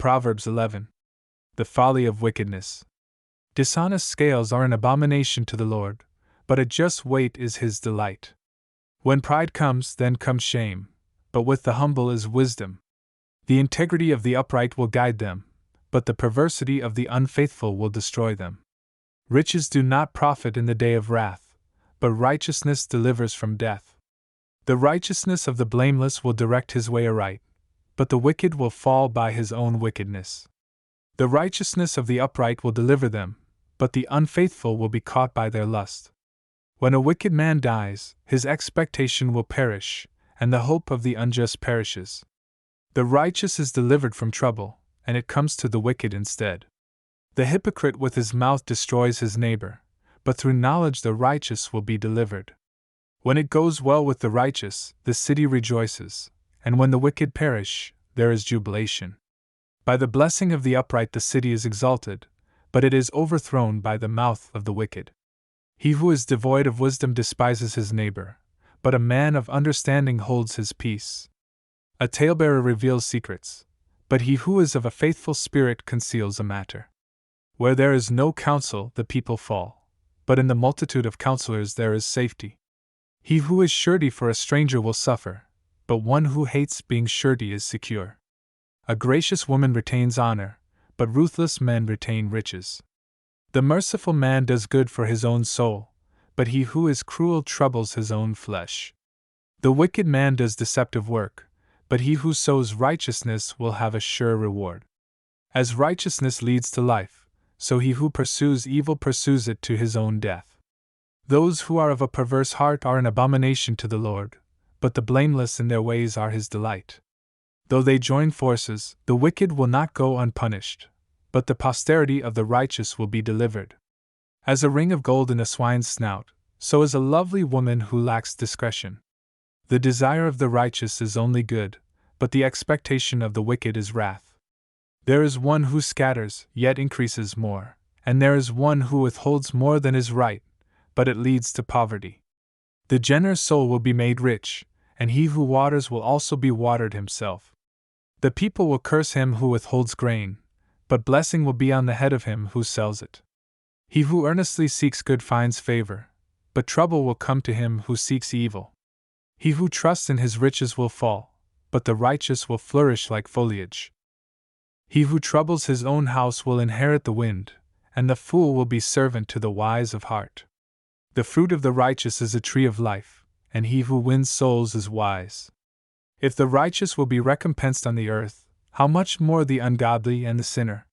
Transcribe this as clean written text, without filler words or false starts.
Proverbs 11. The folly of wickedness. Dishonest scales are an abomination to the Lord, but a just weight is his delight. When pride comes, then comes shame, but with the humble is wisdom. The integrity of the upright will guide them, but the perversity of the unfaithful will destroy them. Riches do not profit in the day of wrath, but righteousness delivers from death. The righteousness of the blameless will direct his way aright, but the wicked will fall by his own wickedness. The righteousness of the upright will deliver them, but the unfaithful will be caught by their lust. When a wicked man dies, his expectation will perish, and the hope of the unjust perishes. The righteous is delivered from trouble, and it comes to the wicked instead. The hypocrite with his mouth destroys his neighbor, but through knowledge the righteous will be delivered. When it goes well with the righteous, the city rejoices, and when the wicked perish, there is jubilation. By the blessing of the upright the city is exalted, but it is overthrown by the mouth of the wicked. He who is devoid of wisdom despises his neighbor, but a man of understanding holds his peace. A talebearer reveals secrets, but he who is of a faithful spirit conceals a matter. Where there is no counsel, the people fall, but in the multitude of counselors there is safety. He who is surety for a stranger will suffer, but one who hates being surety is secure. A gracious woman retains honor, but ruthless men retain riches. The merciful man does good for his own soul, but he who is cruel troubles his own flesh. The wicked man does deceptive work, but he who sows righteousness will have a sure reward. As righteousness leads to life, so he who pursues evil pursues it to his own death. Those who are of a perverse heart are an abomination to the Lord, but the blameless in their ways are his delight. Though they join forces, the wicked will not go unpunished, but the posterity of the righteous will be delivered. As a ring of gold in a swine's snout, so is a lovely woman who lacks discretion. The desire of the righteous is only good, but the expectation of the wicked is wrath. There is one who scatters, yet increases more, and there is one who withholds more than is right, but it leads to poverty. The generous soul will be made rich, and he who waters will also be watered himself. The people will curse him who withholds grain, but blessing will be on the head of him who sells it. He who earnestly seeks good finds favor, but trouble will come to him who seeks evil. He who trusts in his riches will fall, but the righteous will flourish like foliage. He who troubles his own house will inherit the wind, and the fool will be servant to the wise of heart. The fruit of the righteous is a tree of life, and he who wins souls is wise. If the righteous will be recompensed on the earth, how much more the ungodly and the sinner?